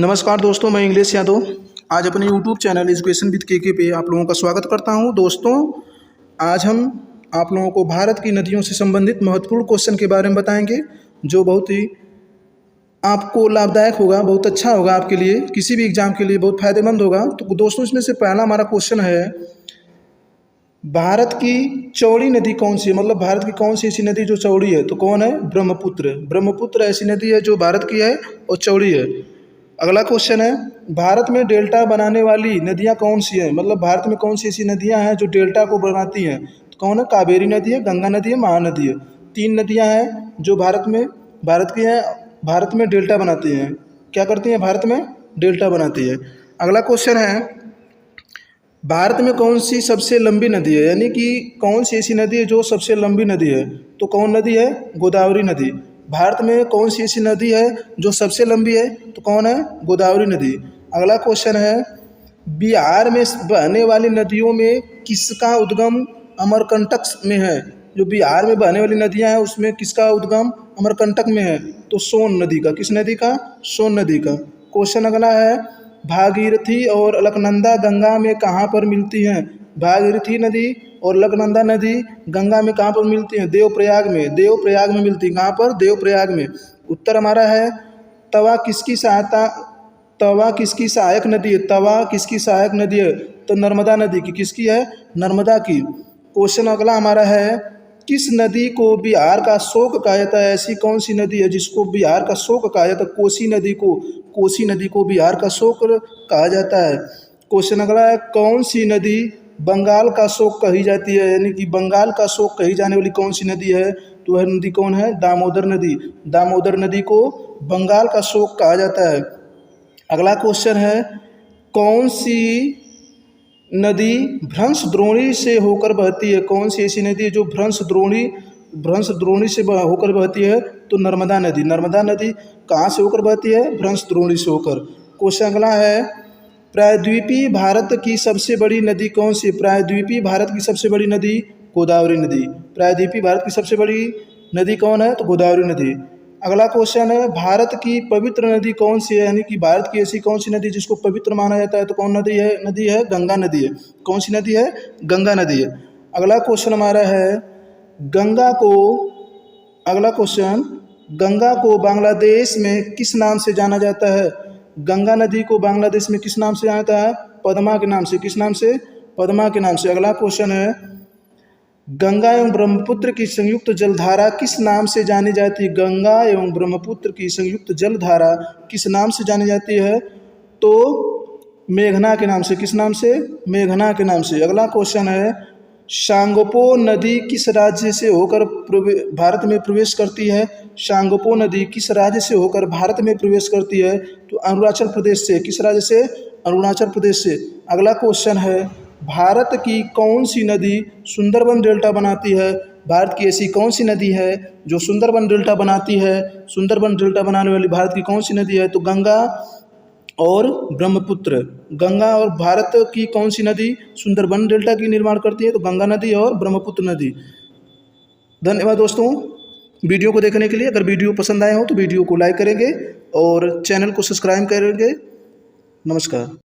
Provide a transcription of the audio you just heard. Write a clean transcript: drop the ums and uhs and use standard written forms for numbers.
नमस्कार दोस्तों, मैं इंग्लिश यादव आज अपने YouTube चैनल एजुकेशन विद के पे आप लोगों का स्वागत करता हूं। दोस्तों, आज हम आप लोगों को भारत की नदियों से संबंधित महत्वपूर्ण क्वेश्चन के बारे में बताएंगे, जो बहुत ही आपको लाभदायक होगा, बहुत अच्छा होगा आपके लिए, किसी भी एग्जाम के लिए बहुत फायदेमंद होगा। तो दोस्तों, इसमें से पहला हमारा क्वेश्चन है, भारत की चौड़ी नदी कौन सी है? मतलब भारत की कौन सी ऐसी नदी जो चौड़ी है? तो कौन है? ब्रह्मपुत्र। ब्रह्मपुत्र ऐसी नदी है जो भारत की है और चौड़ी है। अगला क्वेश्चन है, भारत में डेल्टा बनाने वाली नदियां कौन सी हैं? मतलब भारत में कौन सी ऐसी नदियां हैं जो डेल्टा को बनाती हैं? तो कौन है? कावेरी नदी है, गंगा नदी है, महानदी है। 3 नदियां हैं जो भारत की हैं, भारत में डेल्टा बनाती हैं। क्या करती हैं? भारत में डेल्टा बनाती है। अगला क्वेश्चन है, भारत में कौन सी सबसे लंबी नदी है? यानी कि कौन सी ऐसी नदी है जो सबसे लंबी नदी है? तो कौन नदी है? गोदावरी नदी। भारत में कौन सी ऐसी नदी है जो सबसे लंबी है? तो कौन है? गोदावरी नदी। अगला क्वेश्चन है, बिहार में बहने वाली नदियों में किसका उद्गम अमरकंटक में है? जो बिहार में बहने वाली नदियां हैं उसमें किसका उद्गम अमरकंटक में है? तो सोन नदी का। किस नदी का? सोन नदी का। क्वेश्चन अगला है, भागीरथी और अलकनंदा गंगा में कहाँ पर मिलती हैं? भागीरथी नदी और अलकनंदा नदी गंगा में कहाँ पर मिलती हैं? देवप्रयाग में। देवप्रयाग में मिलती है। कहाँ पर? देवप्रयाग में। उत्तर हमारा है, तवा किसकी सहायक नदी है? तवा किसकी सहायक नदी है? तो नर्मदा नदी की। किसकी है? नर्मदा की। क्वेश्चन अगला हमारा है, किस नदी को बिहार का शोक कहा जाता है? ऐसी कौन सी नदी है जिसको बिहार का शोक कहा जाता है? कोसी नदी को बिहार का शोक कहा जाता है। क्वेश्चन अगला है, कौन सी नदी बंगाल का शोक कही जाती है? यानी कि बंगाल का शोक कही जाने वाली कौन सी नदी है? तो वह नदी कौन है? दामोदर नदी। दामोदर नदी को बंगाल का शोक कहा जाता है। अगला क्वेश्चन है, कौन सी नदी भ्रंश द्रोणी से होकर बहती है? कौन सी ऐसी नदी है जो भ्रंश द्रोणी से होकर बहती है? तो नर्मदा नदी। नर्मदा नदी कहाँ से होकर बहती है? भ्रंश द्रोणी से होकर। क्वेश्चन अगला है, प्रायद्वीपीय भारत की सबसे बड़ी नदी कौन सी? प्रायद्वीपीय भारत की सबसे बड़ी नदी गोदावरी नदी। प्रायद्वीपीय भारत की सबसे बड़ी नदी कौन है? तो गोदावरी नदी। अगला क्वेश्चन है, भारत की पवित्र नदी कौन सी है? यानी कि भारत की ऐसी कौन सी नदी जिसको पवित्र माना जाता है? तो कौन नदी है? नदी है गंगा नदी है। कौन सी नदी है? गंगा नदी है। अगला क्वेश्चन हमारा है, गंगा को बांग्लादेश में किस नाम से जाना जाता है? गंगा नदी को बांग्लादेश में किस नाम से जाना जाता है? पद्मा के नाम से। किस नाम से? पद्मा के नाम से। अगला क्वेश्चन है, गंगा एवं ब्रह्मपुत्र की संयुक्त जलधारा किस नाम से जानी जाती है? गंगा एवं ब्रह्मपुत्र की संयुक्त जलधारा किस नाम से जानी जाती है? तो मेघना के नाम से। किस नाम से? मेघना के नाम से। अगला क्वेश्चन है, सांगपो नदी किस राज्य से होकर भारत में प्रवेश करती है? सांगपो नदी किस राज्य से होकर भारत में प्रवेश करती है? तो अरुणाचल प्रदेश से। किस राज्य से? अरुणाचल प्रदेश से। अगला क्वेश्चन है, भारत की कौन सी नदी सुंदरबन डेल्टा बनाती है? भारत की ऐसी कौन सी नदी है जो सुंदरबन डेल्टा बनाती है? सुंदरबन डेल्टा बनाने वाली भारत की कौन सी नदी है? तो गंगा और ब्रह्मपुत्र। गंगा और भारत की कौन सी नदी सुंदरबन डेल्टा की निर्माण करती है? तो गंगा नदी और ब्रह्मपुत्र नदी। धन्यवाद दोस्तों वीडियो को देखने के लिए। अगर वीडियो पसंद आए हो तो वीडियो को लाइक करेंगे और चैनल को सब्सक्राइब करेंगे। नमस्कार।